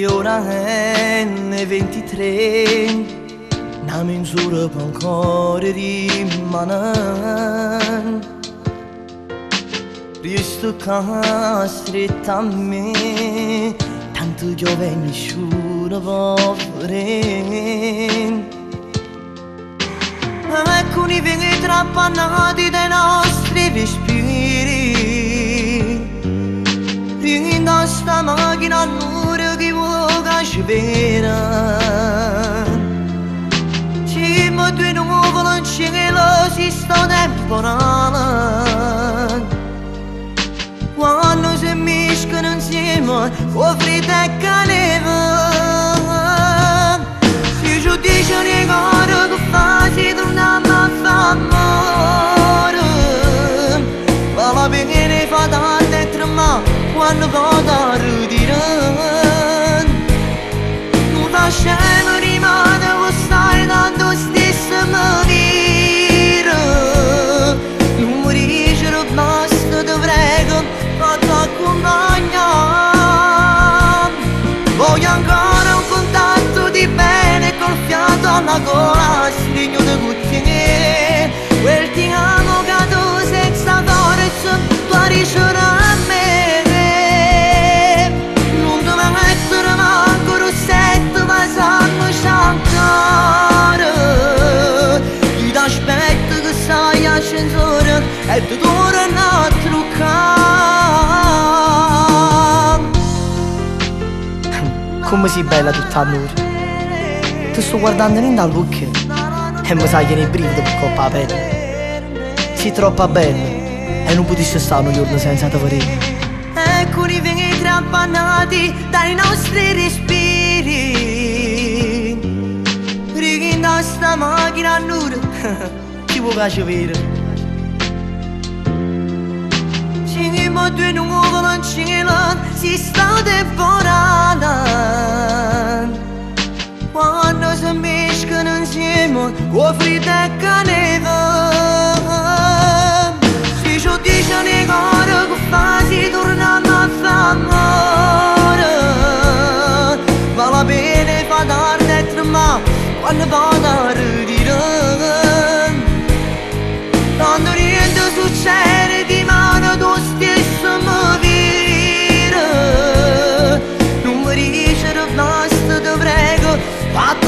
ora è le 23, una mezz'ora può ancora rimanere. Resto qua stretta a me, tanto piove e nessuno può vedere. Alcuni vengono trappannati dai nostri respiri. In sta macchina nuora che vuole svera. Ci metto in nuvola in cielo si sta temporale. Quando si mischiano insieme con freddo e caleva. Si giudice le cose che fa si torniamo a fare amore. Ma la pena fa tanto e trema quando vado ridere. Non lasciamo rimane con stai tanto stesso mi vira. Non mi dice basta ti prego fatti accompagnare. Voglio ancora un contatto di bene col fiato alla gola, stigno di cucine. Quel ti amo che tu senza forza tu riuscirai a me. Non ti mettere manco rossetto ma sanno ancora. Chi ti aspetta che sai ascensore e tu torna a truccare. Come sei bella tutta l'ora. Ti sto guardando in dall'occhio e mi sai che nei brividi per coppa la pelle. Sei troppo bella e non potresti stare un giorno senza te vedere. Alcuni vengono trappannati dai nostri respiri. Righinda sta macchina nuda ci può piacere. Ci metto in nuvola in cielo si sta temporale. Quando si mescolano insieme con freddo e caleva. Si giudice le cose che fa si torniamo a fare amore. Ma la pena fa tardi e trema quando vado a ridere. Quando niente succede di mano tu stesso mi vira. Non mi dice basta ti prego fatti